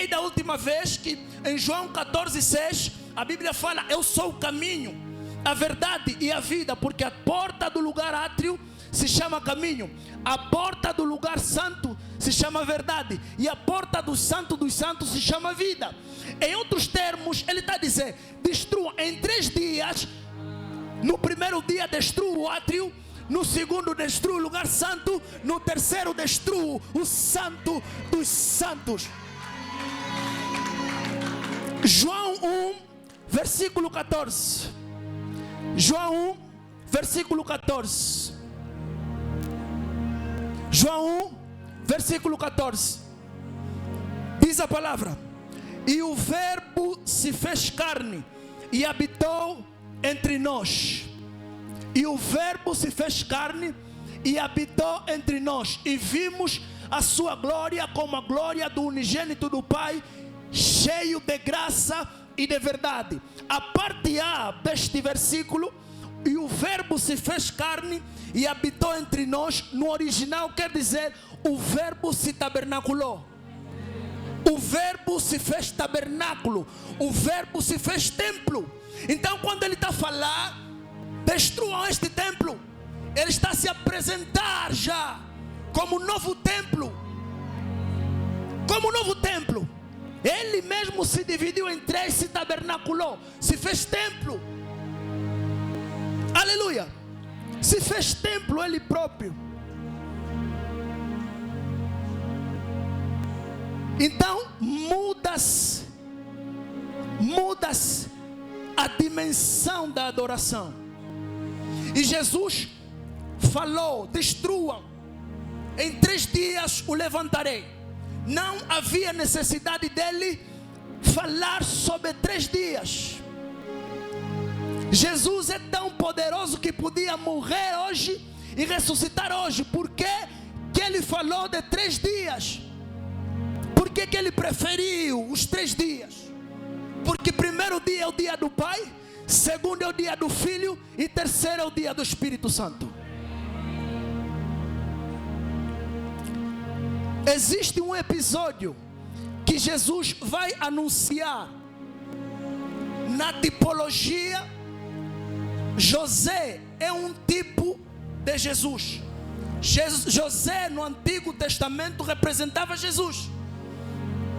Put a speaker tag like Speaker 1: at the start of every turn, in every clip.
Speaker 1: preguei da última vez que em João 14:6 a Bíblia fala: eu sou o caminho, a verdade e a vida, porque a porta do lugar átrio se chama caminho, a porta do lugar santo se chama verdade, e a porta do santo dos santos se chama vida. Em outros termos, ele está a dizer: destrua em 3 dias. No primeiro dia destrua o átrio, no segundo destrua o lugar santo, no terceiro destrua o santo dos santos. João 1, versículo 14. João 1, versículo 14. João 1, versículo 14. Diz a palavra: e o verbo se fez carne e habitou entre nós. E o verbo se fez carne e habitou entre nós, e vimos a sua glória como a glória do unigênito do Pai, cheio de graça e de verdade. A parte A deste versículo, e o verbo se fez carne e habitou entre nós, no original quer dizer: o verbo se tabernaculou. O verbo se fez tabernáculo, o verbo se fez templo. Então quando ele está a falar, destruam este templo, ele está a se apresentar já como novo templo. Como novo templo. Ele mesmo se dividiu em 3, se tabernaculou, se fez templo. Aleluia. Se fez templo ele próprio. Então muda-se a dimensão da adoração. E Jesus falou: destruam, em 3 dias o levantarei. Não havia necessidade dele falar sobre 3 dias. Jesus é tão poderoso que podia morrer hoje e ressuscitar hoje. Por que que ele falou de 3 dias? Por que que ele preferiu os 3 dias? Porque primeiro dia é o dia do Pai, segundo é o dia do Filho e terceiro é o dia do Espírito Santo. Existe um episódio que Jesus vai anunciar na tipologia. José é um tipo de Jesus. José no Antigo Testamento representava Jesus.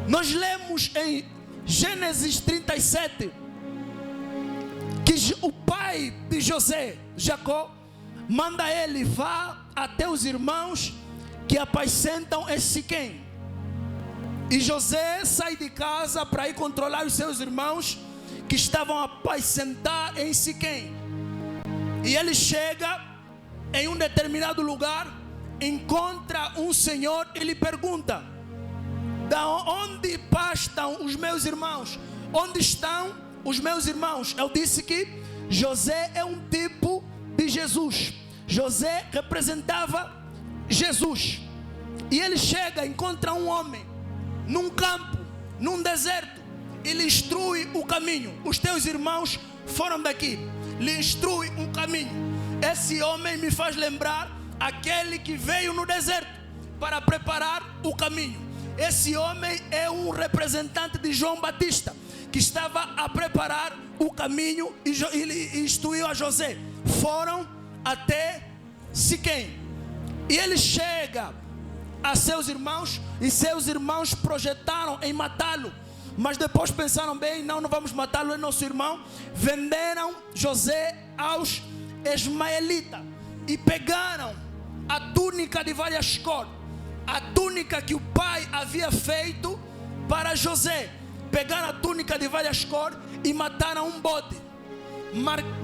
Speaker 1: Nós lemos em Gênesis 37 que o pai de José, Jacó, manda ele: vá até os irmãos que apacentam em Siquém. E José sai de casa para ir controlar os seus irmãos que estavam a apacentar em Siquém. E ele chega em um determinado lugar, encontra um senhor e lhe pergunta: da onde pastam os meus irmãos? Onde estão os meus irmãos? Eu disse que José é um tipo de Jesus. José representava Jesus. E ele chega, encontra um homem num campo, num deserto, e lhe instrui o caminho. Os teus irmãos foram daqui, lhe instrui um caminho. Esse homem me faz lembrar aquele que veio no deserto para preparar o caminho. Esse homem é um representante de João Batista, que estava a preparar o caminho e instruiu a José. Foram até Siquém. E ele chega a seus irmãos, e seus irmãos projetaram em matá-lo. Mas depois pensaram bem: não vamos matá-lo, é nosso irmão. Venderam José aos ismaelitas e pegaram a túnica de várias cores, a túnica que o pai havia feito para José. Pegaram a túnica de várias cores e mataram um bode,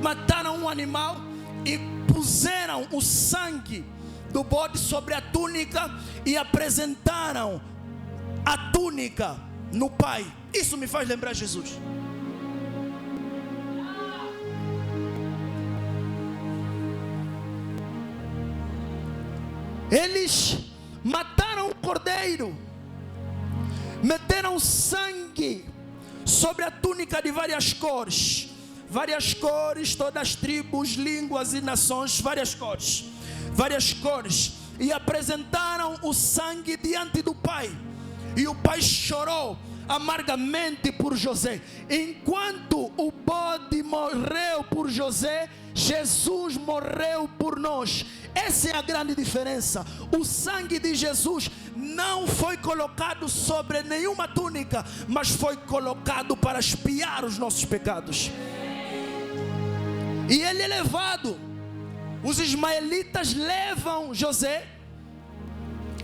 Speaker 1: mataram um animal e puseram o sangue do bode sobre a túnica e apresentaram a túnica no pai. Isso me faz lembrar Jesus. Eles mataram o cordeiro, meteram sangue sobre a túnica de várias cores, todas as tribos, línguas e nações, várias cores, e apresentaram o sangue diante do Pai. E o pai chorou amargamente por José. Enquanto o bode morreu por José, Jesus morreu por nós. Essa é a grande diferença. O sangue de Jesus não foi colocado sobre nenhuma túnica, mas foi colocado para expiar os nossos pecados. E ele é levado. Os ismaelitas levam José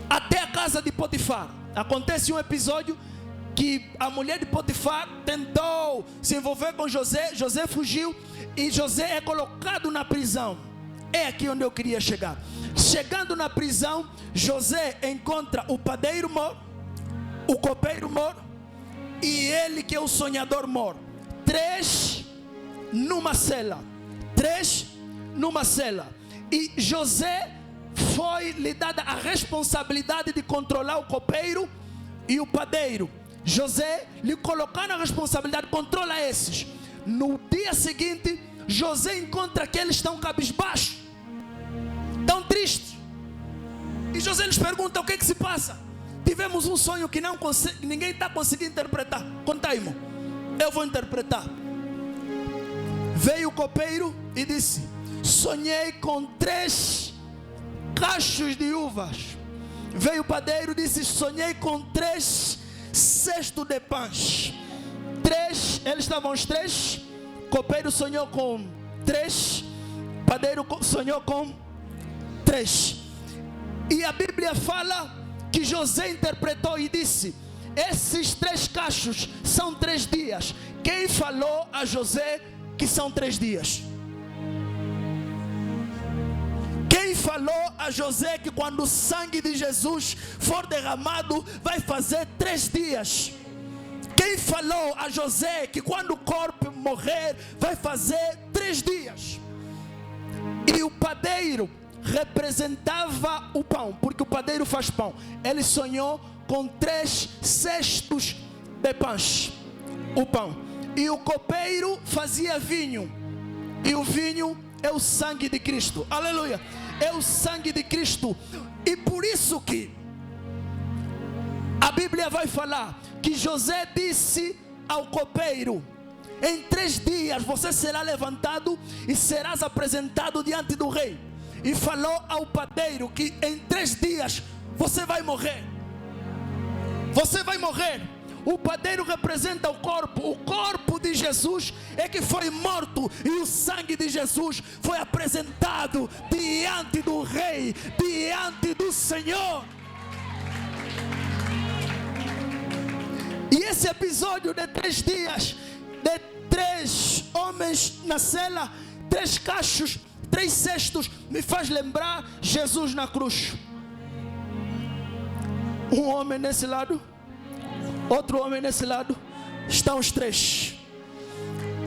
Speaker 1: até a casa de Potifar. Acontece um episódio que a mulher de Potifar tentou se envolver com José. José fugiu e José é colocado na prisão. É aqui onde eu queria chegar. Chegando na prisão, José encontra o padeiro mor, o copeiro mor e ele que é o sonhador mor. 3 numa cela. 3 numa cela. E José foi-lhe dada a responsabilidade de controlar o copeiro e o padeiro. José lhe colocou na responsabilidade, controla esses. No dia seguinte, José encontra que eles estão cabisbaixos, tão tristes. E José lhes pergunta: o que é que se passa? Tivemos um sonho que ninguém está conseguindo interpretar. Conta, irmão, eu vou interpretar. Veio o copeiro e disse: sonhei com 3 cachos de uvas. Veio o padeiro e disse: sonhei com 3 cestos de pães. 3, eles estavam os 3. Copeiro sonhou com 3, padeiro sonhou com 3. E a Bíblia fala que José interpretou e disse: esses 3 cachos são 3 dias. Quem falou a José que são 3 dias? Quem falou a José que quando o sangue de Jesus for derramado vai fazer 3 dias? Quem falou a José que quando o corpo morrer vai fazer 3 dias? E o padeiro representava o pão, porque o padeiro faz pão. Ele sonhou com 3 cestos de pães, o pão. E o copeiro fazia vinho, e o vinho é o sangue de Cristo. Aleluia! É o sangue de Cristo. E por isso que a Bíblia vai falar que José disse ao copeiro: em 3 dias você será levantado e serás apresentado diante do rei. E falou ao padeiro que em 3 dias você vai morrer. Você vai morrer. O padeiro representa o corpo de Jesus é que foi morto, e o sangue de Jesus foi apresentado diante do rei, diante do Senhor. E esse episódio de 3 dias, de 3 homens na cela, 3 cachos, 3 cestos, me faz lembrar Jesus na cruz. Um homem nesse lado, outro homem nesse lado, estão os 3.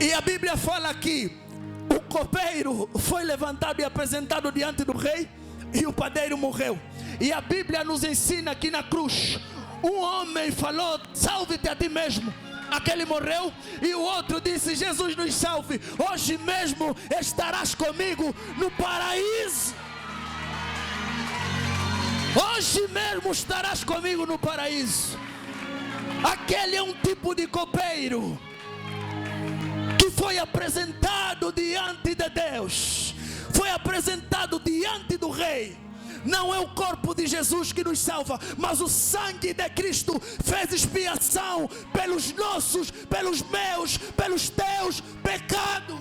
Speaker 1: E a Bíblia fala que o copeiro foi levantado e apresentado diante do rei, e o padeiro morreu. E a Bíblia nos ensina que na cruz um homem falou: salve-te a ti mesmo. Aquele morreu, e o outro disse: Jesus nos salve, hoje mesmo estarás comigo no paraíso. Hoje mesmo estarás comigo no paraíso. Aquele é um tipo de copeiro que foi apresentado diante de Deus, foi apresentado diante do rei. Não é o corpo de Jesus que nos salva, mas o sangue de Cristo fez expiação pelos nossos, pelos meus, pelos teus pecados.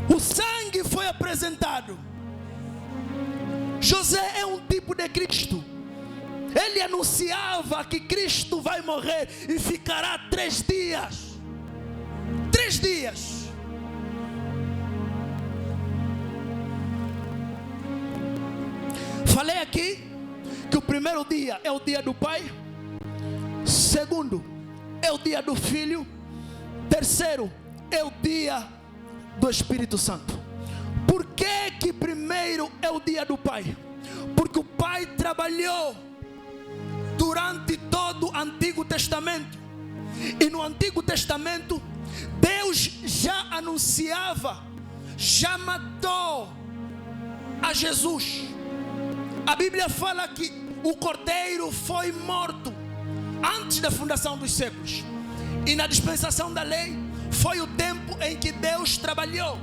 Speaker 1: O sangue foi apresentado. José é um tipo de Cristo. Ele anunciava que Cristo vai morrer e ficará 3 dias. 3 dias. Falei aqui que o primeiro dia é o dia do Pai, segundo é o dia do Filho, terceiro é o dia do Espírito Santo. Por que primeiro é o dia do Pai? Porque o Pai trabalhou durante todo o Antigo Testamento, e no Antigo Testamento Deus já anunciava, já matou a Jesus. A Bíblia fala que o cordeiro foi morto antes da fundação dos séculos. E na dispensação da lei foi o tempo em que Deus trabalhou.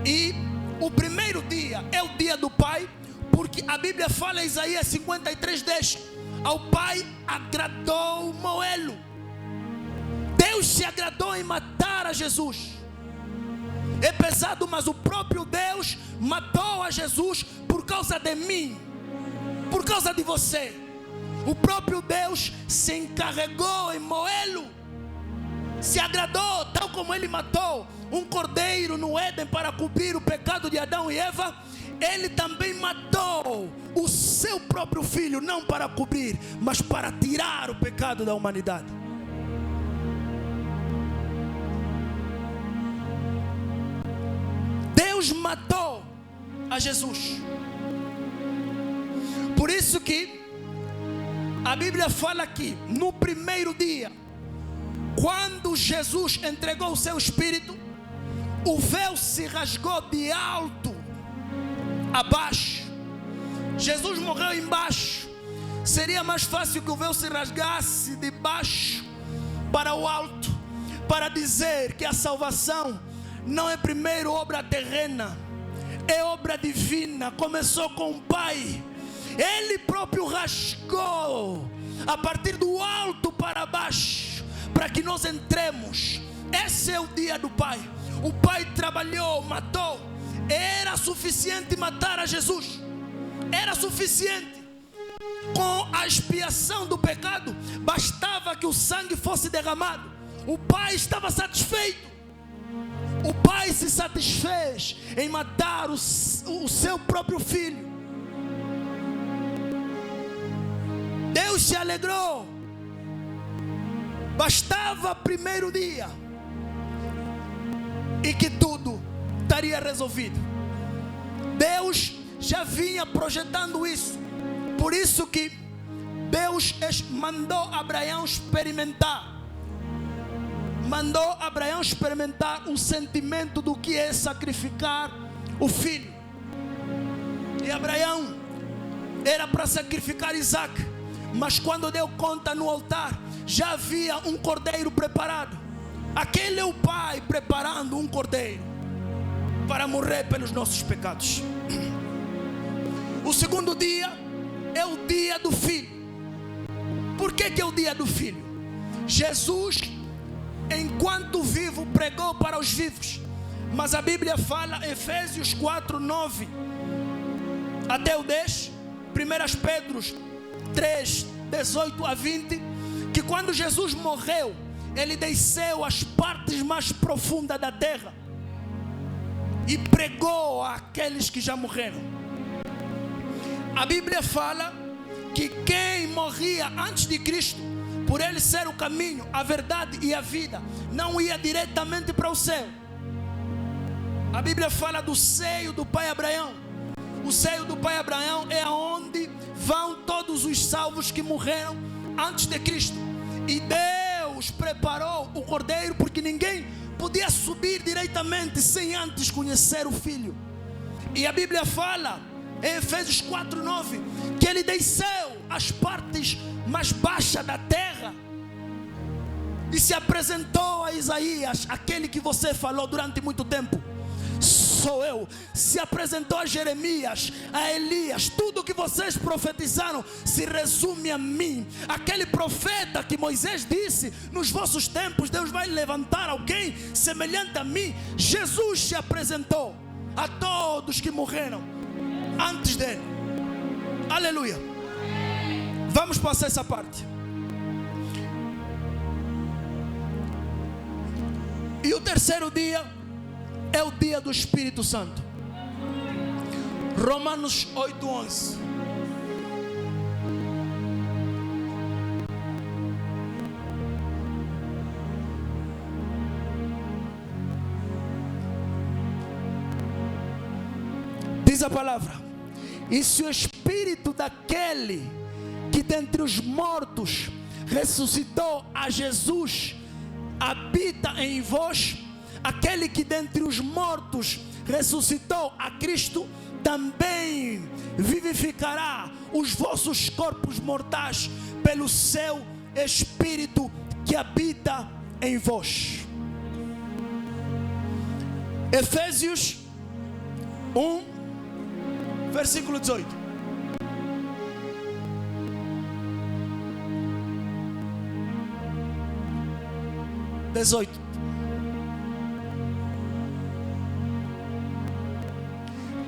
Speaker 1: E o primeiro dia é o dia do Pai, porque a Bíblia fala em Isaías 53:10: ao Pai agradou moê-lo. Deus se agradou em matar a Jesus. É pesado, mas o próprio Deus matou a Jesus por causa de mim, por causa de você. O próprio Deus se encarregou em moê-lo. Se agradou, tal como ele matou um cordeiro no Éden para cobrir o pecado de Adão e Eva. Ele também matou o seu próprio filho, não para cobrir, mas para tirar o pecado da humanidade. Deus matou a Jesus. Por isso que a Bíblia fala que no primeiro dia, quando Jesus entregou o seu espírito, o véu se rasgou de alto a baixo. Jesus morreu embaixo. Seria mais fácil que o véu se rasgasse de baixo para o alto, para dizer que a salvação não é primeiro obra terrena, é obra divina. Começou com o Pai. Ele próprio rasgou a partir do alto para baixo, para que nós entremos. Esse é o dia do Pai. O Pai trabalhou, matou. Era suficiente matar a Jesus. Era suficiente. Com a expiação do pecado, bastava que o sangue fosse derramado. O Pai estava satisfeito. O Pai se satisfez em matar o seu próprio filho. Deus se alegrou. Bastava primeiro dia e que tudo estaria resolvido. Deus já vinha projetando isso. Por isso que Deus mandou Abraão experimentar. Mandou Abraão experimentar o sentimento do que é sacrificar o filho. E Abraão era para sacrificar Isaac, mas quando deu conta no altar, já havia um cordeiro preparado. Aquele é o Pai preparando um cordeiro para morrer pelos nossos pecados. O segundo dia é o dia do filho. Por que é o dia do filho? Jesus, enquanto vivo, pregou para os vivos. Mas a Bíblia fala, Efésios 4:9 até o 10, 1 Pedro 3:18-20, que quando Jesus morreu, ele desceu às partes mais profundas da terra e pregou àqueles que já morreram. A Bíblia fala que quem morria antes de Cristo, por ele ser o caminho, a verdade e a vida, não ia diretamente para o céu. A Bíblia fala do seio do pai Abraão. O seio do pai Abraão é aonde vão todos os salvos que morreram antes de Cristo. E Deus preparou o cordeiro, porque ninguém podia subir diretamente sem antes conhecer o filho. E a Bíblia fala em Efésios 4:9 que ele desceu às partes mais baixas da terra e se apresentou a Isaías, aquele que você falou durante muito tempo. Sou eu. Se apresentou a Jeremias, a Elias. Tudo que vocês profetizaram se resume a mim. Aquele profeta que Moisés disse: nos vossos tempos Deus vai levantar alguém semelhante a mim. Jesus se apresentou a todos que morreram antes dele. Aleluia. Vamos passar essa parte. E o terceiro dia é o dia do Espírito Santo. Romanos 8:11. Diz a palavra: e se o Espírito daquele que dentre os mortos ressuscitou a Jesus habita em vós, aquele que dentre os mortos ressuscitou a Cristo, também vivificará os vossos corpos mortais pelo seu Espírito que habita em vós. Efésios 1, versículo 18.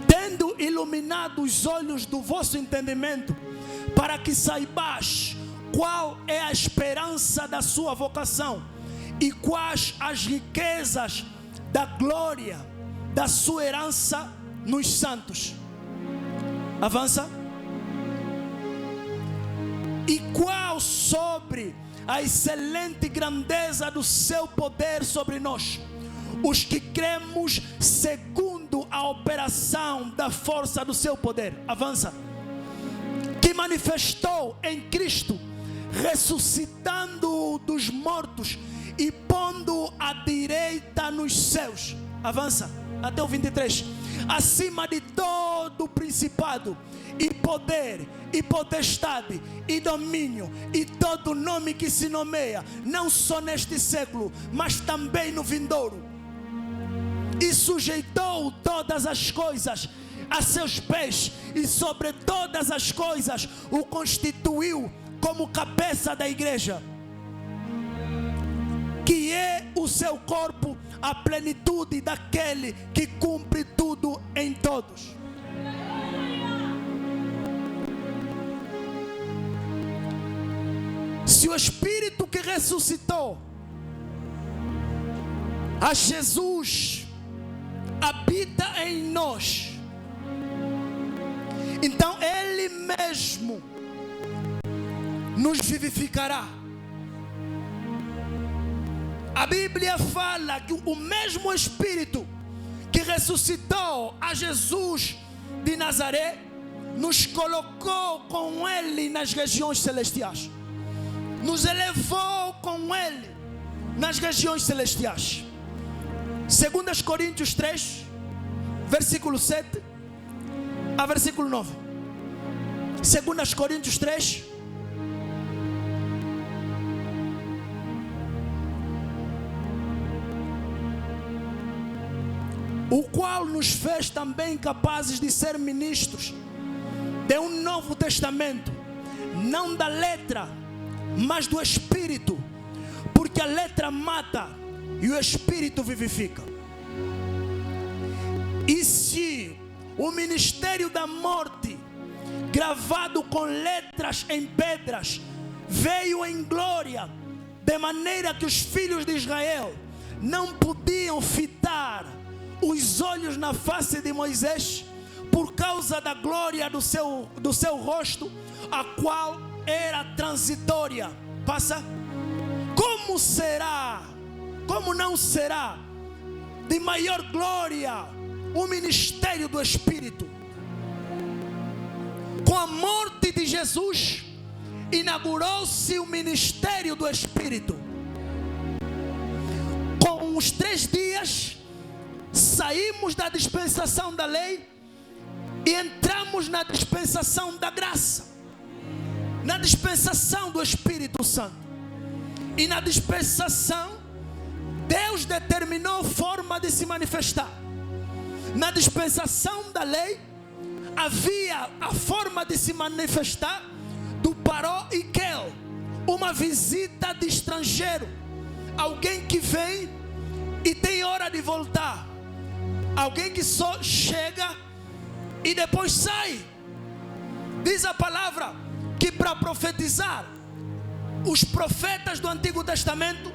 Speaker 1: Tendo iluminado os olhos do vosso entendimento, para que saibais qual é a esperança da sua vocação e quais as riquezas da glória da sua herança nos santos. Avança. E qual sobre a excelente grandeza do seu poder sobre nós, os que cremos segundo a operação da força do seu poder. Avança. Que manifestou em Cristo, ressuscitando-o dos mortos e pondo-o à direita nos céus. Avança até o 23. Acima de todo principado e poder e potestade e domínio e todo nome que se nomeia, não só neste século, mas também no vindouro. E sujeitou todas as coisas a seus pés, e sobre todas as coisas o constituiu como cabeça da igreja, que é o seu corpo, a plenitude daquele que cumpre tudo em todos. Se o Espírito que ressuscitou a Jesus habita em nós, então Ele mesmo nos vivificará. A Bíblia fala que o mesmo Espírito que ressuscitou a Jesus de Nazaré nos colocou com Ele nas regiões celestiais, nos elevou com Ele nas regiões celestiais. 2 Coríntios 3, versículo 7 a versículo 9. 2 Coríntios 3, o qual nos fez também capazes de ser ministros de um novo testamento, não da letra, mas do Espírito, porque a letra mata e o Espírito vivifica. E se o ministério da morte, gravado com letras em pedras, veio em glória, de maneira que os filhos de Israel não podiam fitar os olhos na face de Moisés, por causa da glória do seu rosto, a qual era transitória. Passa. Como será, como não será de maior glória o ministério do Espírito? Com a morte de Jesus, inaugurou-se o ministério do Espírito. Com os 3 dias, saímos da dispensação da lei e entramos na dispensação da graça, na dispensação do Espírito Santo. E na dispensação, Deus determinou forma de se manifestar. Na dispensação da lei, havia a forma de se manifestar do paró e quel, uma visita de estrangeiro, alguém que vem e tem hora de voltar, alguém que só chega e depois sai. Diz a palavra que para profetizar, os profetas do Antigo Testamento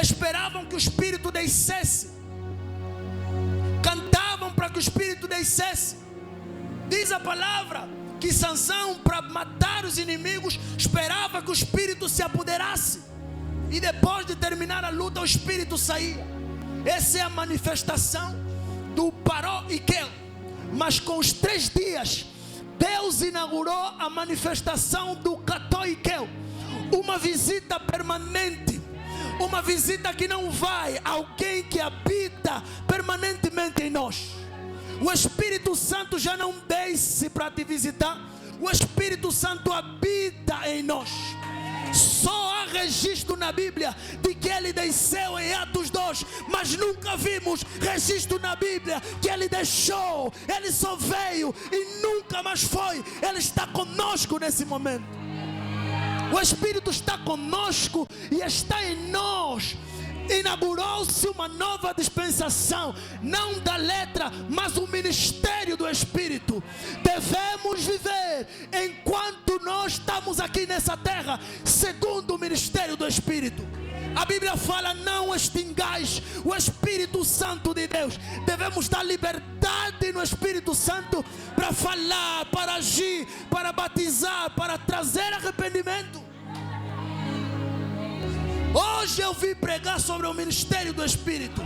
Speaker 1: esperavam que o Espírito descesse, cantavam para que o Espírito descesse. Diz a palavra que Sansão, para matar os inimigos, esperava que o Espírito se apoderasse, e depois de terminar a luta o Espírito saía. Essa é a manifestação do paró e quel. Mas com os 3 dias, Deus inaugurou a manifestação do cató e quel, uma visita permanente, uma visita que não vai, alguém que habita permanentemente em nós. O Espírito Santo já não desce para te visitar. O Espírito Santo habita em nós. Só há registro na Bíblia de que ele desceu em Atos 2, mas nunca vimos registro na Bíblia que ele deixou. Ele só veio e nunca mais foi. Ele está conosco nesse momento. O Espírito está conosco e está em nós. Inaugurou-se uma nova dispensação, não da letra, mas o ministério do Espírito. Devemos viver enquanto nós estamos aqui nessa terra, segundo o ministério do Espírito. A Bíblia fala: não extingais o Espírito Santo de Deus. Devemos dar liberdade no Espírito Santo para falar, para agir, para batizar, para trazer arrependimento. Hoje eu vim pregar sobre o ministério do Espírito.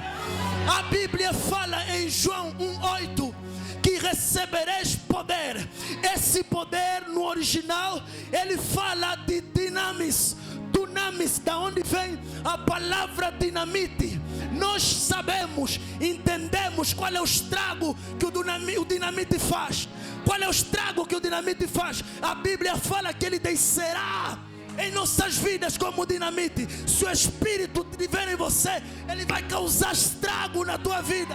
Speaker 1: A Bíblia fala em João 1:8 que recebereis poder. Esse poder no original, ele fala de dinamis. Dunamis, da onde vem a palavra dinamite. Nós sabemos, entendemos qual é o estrago que o dinamite faz. Qual é o estrago que o dinamite faz? A Bíblia fala que ele descerá em nossas vidas como dinamite. Se o Espírito estiver em você, ele vai causar estrago na tua vida.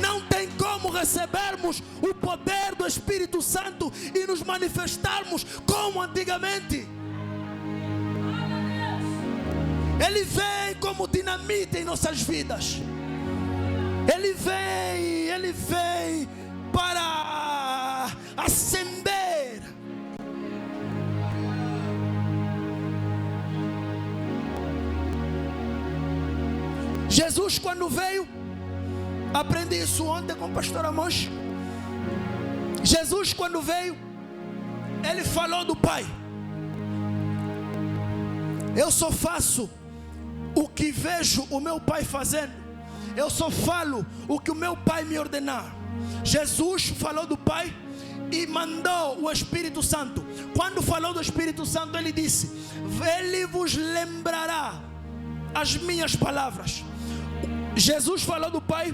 Speaker 1: Não tem como recebermos o poder do Espírito Santo e nos manifestarmos como antigamente. Ele vem como dinamite em nossas vidas. Ele vem para acender. Jesus, quando veio, aprendi isso ontem com o pastor Amos. Jesus, quando veio, ele falou do Pai. Eu só faço o que vejo o meu Pai fazendo. Eu só falo o que o meu Pai me ordenar. Jesus falou do Pai e mandou o Espírito Santo. Quando falou do Espírito Santo, ele disse: ele vos lembrará as minhas palavras. Jesus falou do Pai,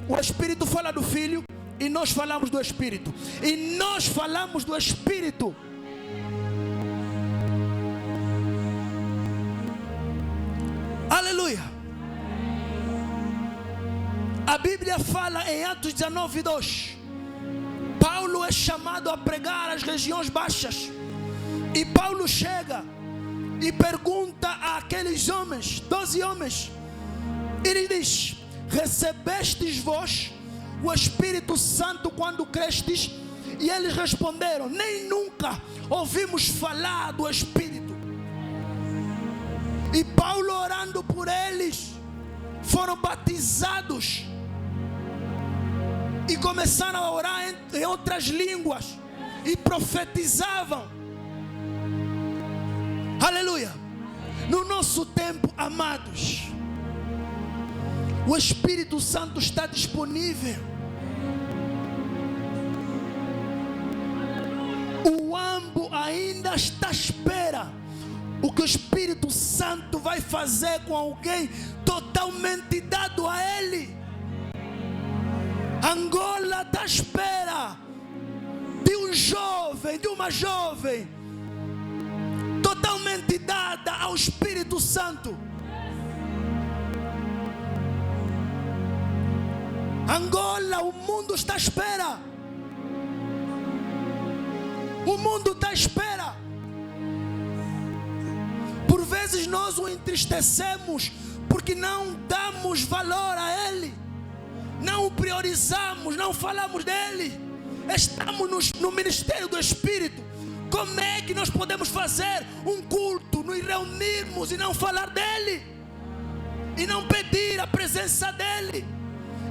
Speaker 1: o Espírito fala do Filho, e nós falamos do Espírito. E nós falamos do Espírito. Aleluia. A Bíblia fala em Atos 19:2. Paulo é chamado a pregar às regiões baixas. E Paulo chega e pergunta àqueles homens, 12 homens. Ele diz: recebestes vós o Espírito Santo quando crestes? E eles responderam: nem nunca ouvimos falar do Espírito. E Paulo, orando por eles, foram batizados e começaram a orar em outras línguas e profetizavam. Aleluia. No nosso tempo, amados, o Espírito Santo está disponível. O ambo ainda está à espera. O que o Espírito Santo vai fazer com alguém totalmente dado a Ele. Angola está à espera de um jovem, de uma jovem totalmente dada ao Espírito Santo. Angola, o mundo está à espera. O mundo está à espera. Por vezes nós o entristecemos porque não damos valor a Ele, não o priorizamos, não falamos dele. Estamos no ministério do Espírito. Como é que nós podemos fazer um culto, nos reunirmos e não falar dele? E não pedir a presença dele?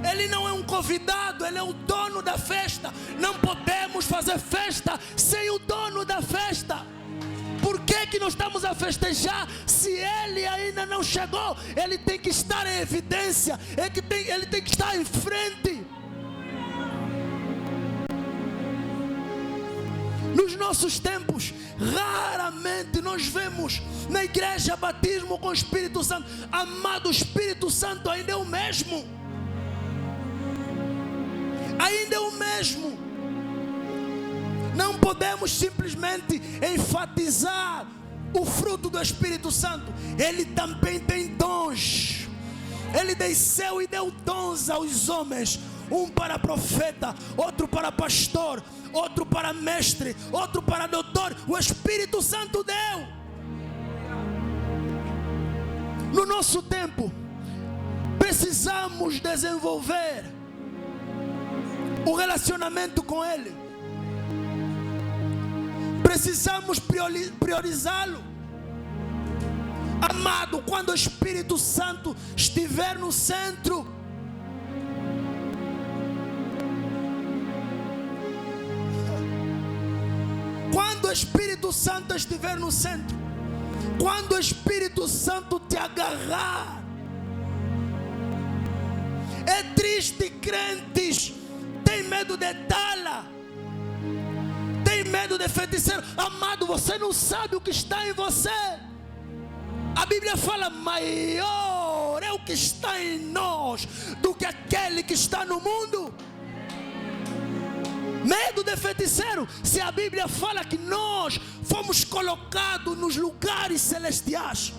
Speaker 1: Ele não é um convidado, ele é o dono da festa. Não podemos fazer festa sem o dono da festa. Por que nós estamos a festejar se ele ainda não chegou? Ele tem que estar em evidência, ele tem que estar em frente. Nos nossos tempos, raramente nós vemos na igreja batismo com o Espírito Santo. Amado, o Espírito Santo ainda é o mesmo. ainda é o mesmo. Não podemos simplesmente enfatizar o fruto do Espírito Santo. Ele também tem dons. Ele desceu e deu dons aos homens. Um para profeta, outro para pastor, outro para mestre, outro para doutor. O Espírito Santo deu. No nosso tempo, precisamos desenvolver o relacionamento com Ele. Precisamos priorizá-lo. Amado, quando o Espírito Santo estiver no centro, quando o Espírito Santo estiver no centro, quando o Espírito Santo te agarrar, é triste, crentes tem medo de tala, tem medo de feiticeiro. Amado, você não sabe o que está em você. A Bíblia fala: maior é o que está em nós do que aquele que está no mundo. Medo de feiticeiro, se a Bíblia fala que nós fomos colocados nos lugares celestiais,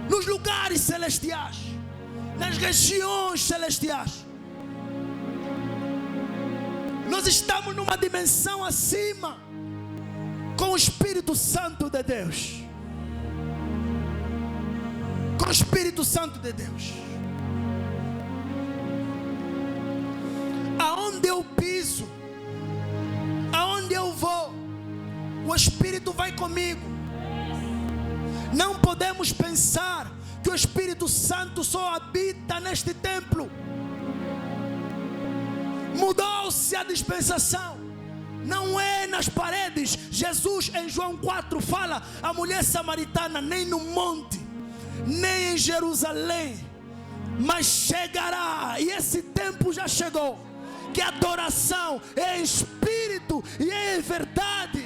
Speaker 1: nos lugares celestiais, nas regiões celestiais. Nós estamos numa dimensão acima, com o Espírito Santo de Deus. Com o Espírito Santo de Deus. Aonde eu piso, aonde eu vou, o Espírito vai comigo. Não podemos pensar que o Espírito Santo só habita neste templo. Mudou-se a dispensação. Não é nas paredes. Jesus em João 4 fala: a mulher samaritana nem no monte, nem em Jerusalém, mas chegará, e esse tempo já chegou, que a adoração é em espírito e é em verdade.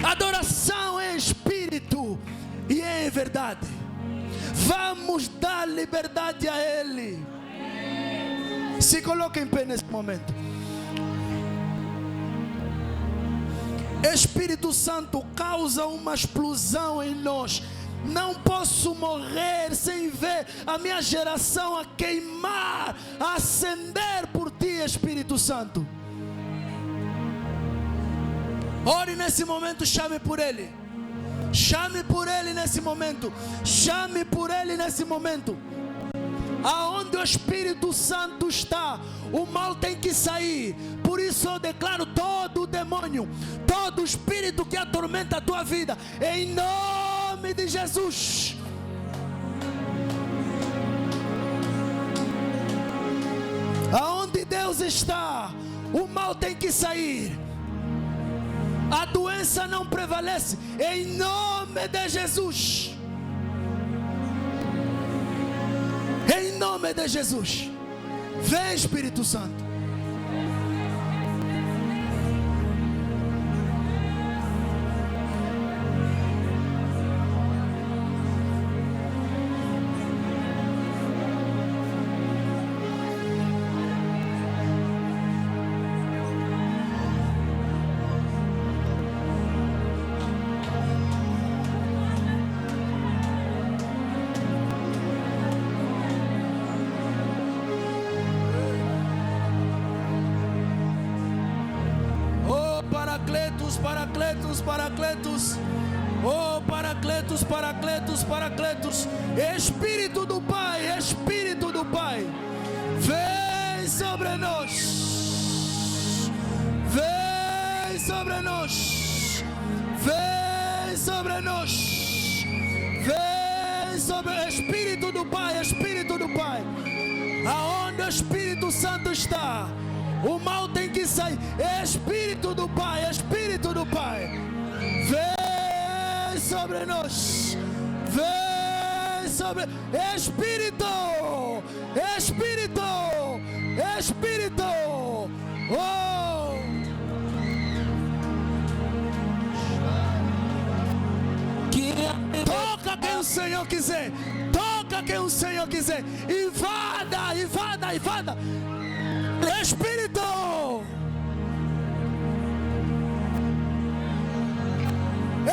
Speaker 1: Adoração é em espírito e é em verdade. Vamos dar liberdade a Ele. Se coloque em pé nesse momento. Espírito Santo causa uma explosão em nós. Não posso morrer sem ver a minha geração a queimar, a acender por Ti, Espírito Santo. Ore nesse momento, chame por Ele. Chame por Ele nesse momento. Chame por Ele nesse momento. Aonde o Espírito Santo está, o mal tem que sair. Por isso eu declaro todo o demônio, todo o espírito que atormenta a tua vida, em nome de Jesus. Aonde Deus está, o mal tem que sair. A doença não prevalece, em nome de Jesus. Em nome de Jesus. Vem, Espírito Santo. Paracletos, oh Paracletos, Paracletos, Paracletos, Espírito do Pai, Espírito do Pai, vem sobre nós, vem sobre nós, vem sobre nós, vem sobre o Espírito do Pai, Espírito do Pai. Aonde o Espírito Santo está, o mal tem que sair. Espírito do Pai, Espírito do Pai, vem sobre nós, vem sobre Espírito, Espírito, Espírito. Oh, toca quem o Senhor quiser, toca quem o Senhor quiser. Invada, invada, invada. Espírito.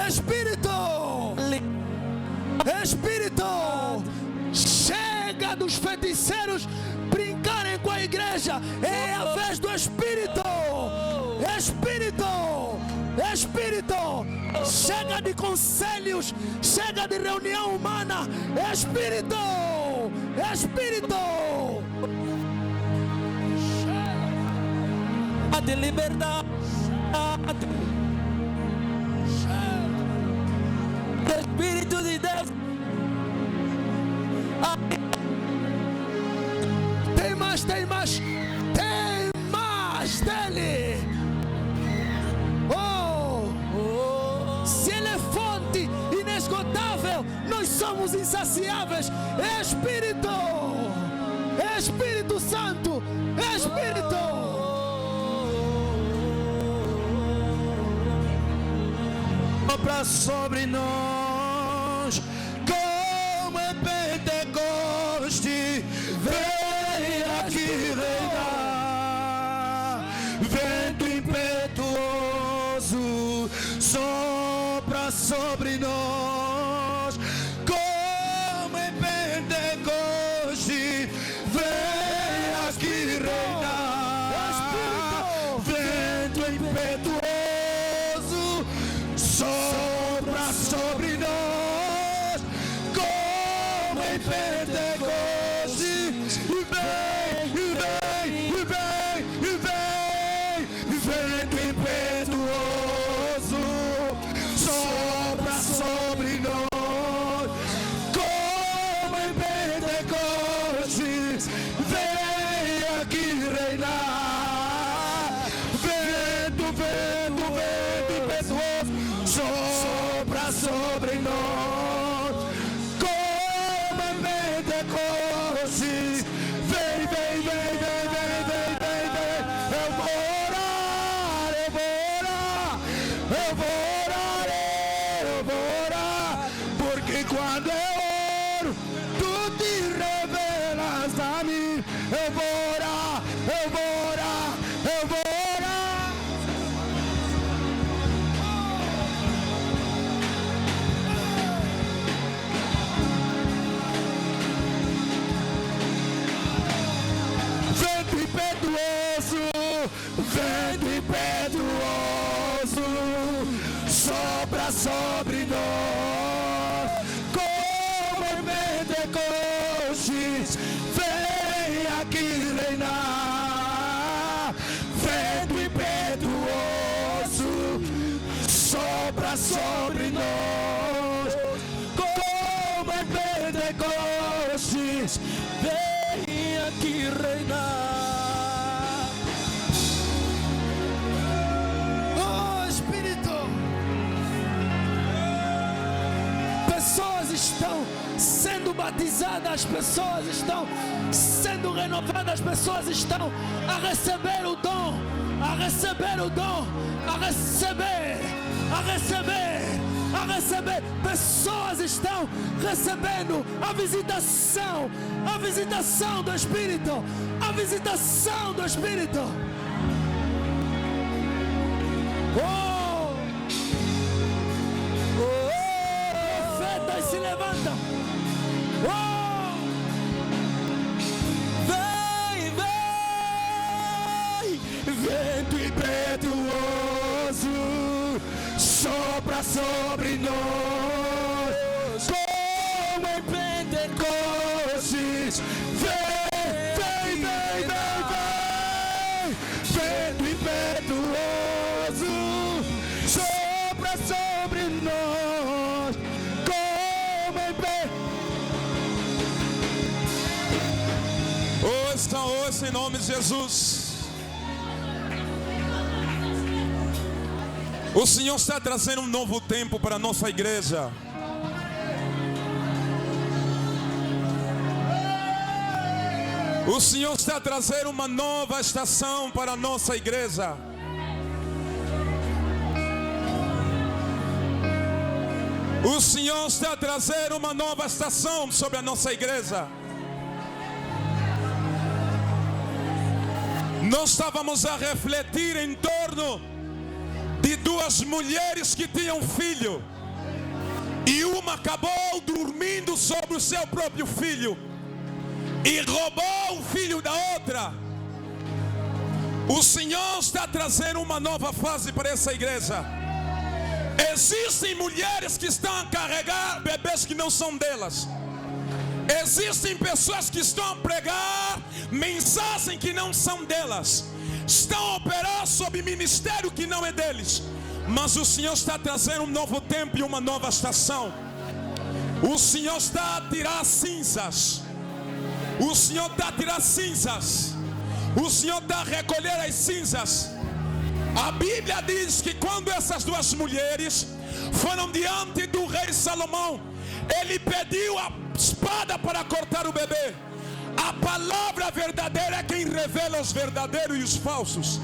Speaker 1: Espírito. Espírito. Chega dos feiticeiros brincarem com a igreja. É a vez do Espírito. Espírito. Espírito. Chega de conselhos. Chega de reunião humana. Espírito. Espírito. De liberdade. Espírito de Deus. Tem mais, tem mais. Tem mais dele. Se ele é fonte inesgotável, nós somos insaciáveis. Espírito. Espírito Santo. Espírito. Sopra sobre nós como é Pentecoste. Vem aqui reinar, vento impetuoso sopra sobre nós como é Pentecoste. Vem aqui reinar, vento impetuoso sopra sobre nós como em Pentecoste. E vem, e vem, e vem, e vem, vento impetuoso sopra sobre nós como em Pentecoste. Vem aqui reinar, vento, vento, vento impetuoso sopra sobre nós como em Pentecoste. Vem, vem, vem, vem, vem, vem, vem, vem. Eu vou orar, eu vou orar, eu vou orar, eu vou orar, porque quando eu oro, tu te revelas a mim. Eu vou orar, eu vou orar, eu vou orar. Vento impetuoso, vento impetuoso sopra sobre nós como em Pentecostes. Vem aqui reinar, vento impetuoso sopra sobre nós como em Pentecostes. Vem aqui reinar. Oh Espírito, pessoas estão sendo batizadas, pessoas estão sendo renovadas, pessoas estão a receber o dom, a receber o dom, a receber, a receber, a receber. Pessoas estão recebendo a visitação do Espírito, a visitação do Espírito. Profetas se levantam. Vem, vem, vento impetuoso sopra sobre nós como em Pentecostes. Vem, vem, vem, vem, vem, vento impetuoso sopra sobre nós como em Pentecostes.
Speaker 2: Ouça em nome de Jesus. O Senhor está trazendo um novo tempo para a nossa igreja. O Senhor está trazendo uma nova estação para a nossa igreja. O Senhor está a trazer uma nova estação sobre a nossa igreja. Nós estávamos a refletir em torno de duas mulheres que tinham filho. E uma acabou dormindo sobre o seu próprio filho e roubou o filho da outra. O Senhor está a trazer uma nova fase para essa igreja. Existem mulheres que estão a carregar bebês que não são delas. Existem pessoas que estão a pregar mensagens que não são delas. Estão a operar sob ministério que não é deles. Mas o Senhor está a trazer um novo tempo e uma nova estação. O Senhor está a tirar cinzas. O Senhor está a tirar cinzas. O Senhor está a recolher as cinzas. A Bíblia diz que quando essas duas mulheres foram diante do rei Salomão, ele pediu a espada para cortar o bebê. A palavra verdadeira é quem revela os verdadeiros e os falsos.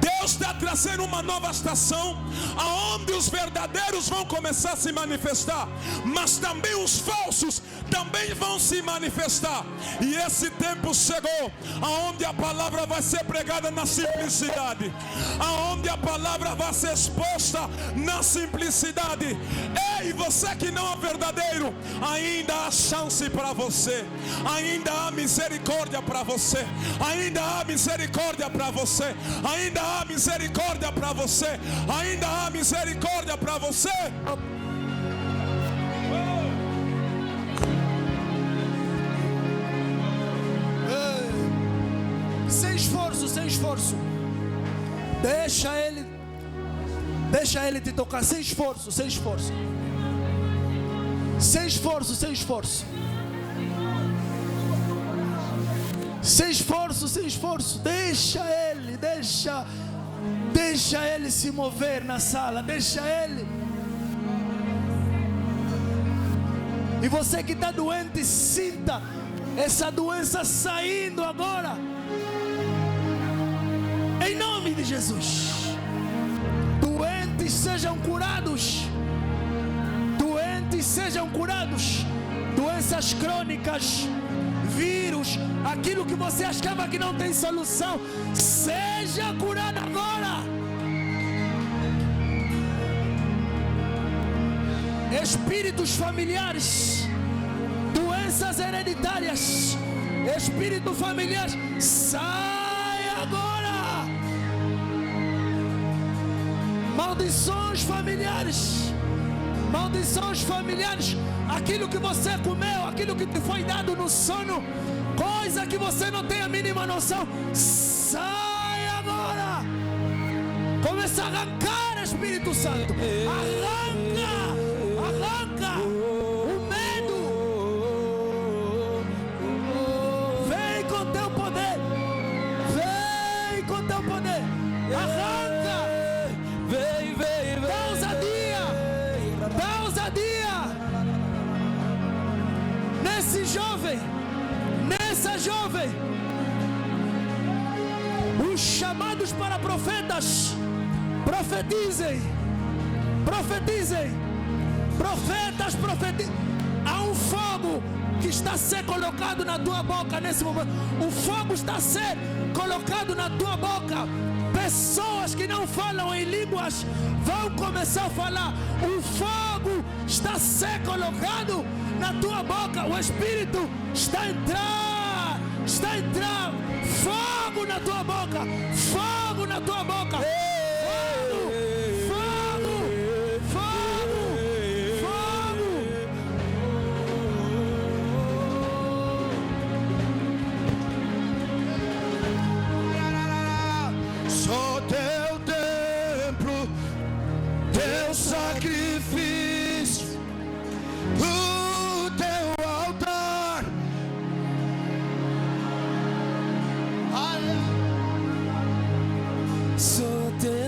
Speaker 2: Deus está trazendo uma nova estação, aonde os verdadeiros vão começar a se manifestar, mas também os falsos também vão se manifestar. E esse tempo chegou, aonde a palavra vai ser pregada na simplicidade, aonde a palavra vai ser exposta na simplicidade. Ei, você que não é verdadeiro, ainda há chance para você, ainda há misericórdia para você, ainda há misericórdia para você, ainda há misericórdia para você, ainda há misericórdia para você.
Speaker 1: Sem esforço, sem esforço. Deixa ele te tocar, sem esforço, sem esforço. Sem esforço, sem esforço. Sem esforço, sem esforço. Deixa ele se mover na sala. Deixa ele. E você que está doente, sinta essa doença saindo agora. Em nome de Jesus. Doentes sejam curados. Doentes sejam curados. Doenças crônicas, vírus, aquilo que você achava que não tem solução, seja curado agora. Espíritos familiares, doenças hereditárias, espíritos familiares, sai agora. Maldições familiares, maldições familiares, aquilo que você comeu, aquilo que te foi dado no sono, coisa que você não tem a mínima noção, sai agora. Começa a arrancar, Espírito Santo, arranca o medo. Vem com teu poder, vem com teu poder, arranca. Dá ousadia nesse jovem, nessa jovem. Os chamados para profetas, profetizem, profetizem. Profetas, profetizem. Há um fogo que está a ser colocado na tua boca nesse momento. O fogo está a ser colocado na tua boca. Pessoas que não falam em línguas vão começar a falar. O fogo está a ser colocado na tua boca. O Espírito está a entrar. Está a entrar. Fogo na tua boca. Fogo na tua boca. Fogo. Fogo. Fogo. Fogo.
Speaker 3: Sou teu templo, teu sacrifício, o teu altar.
Speaker 1: Sou teu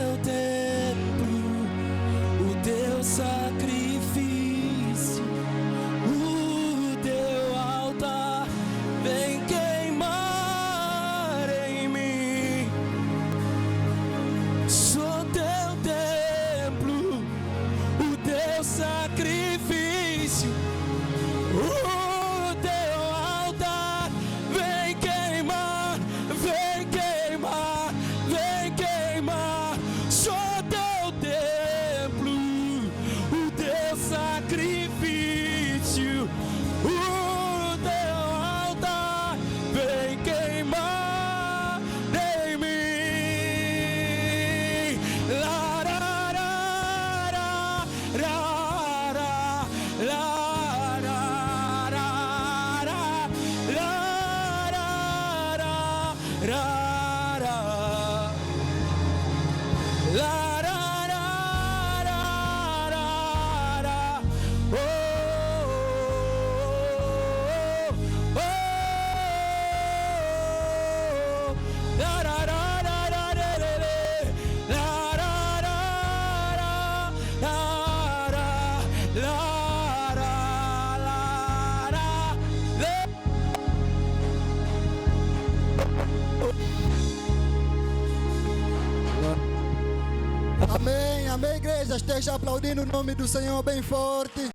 Speaker 4: Amém, amém, igreja. Esteja aplaudindo o nome do Senhor bem forte.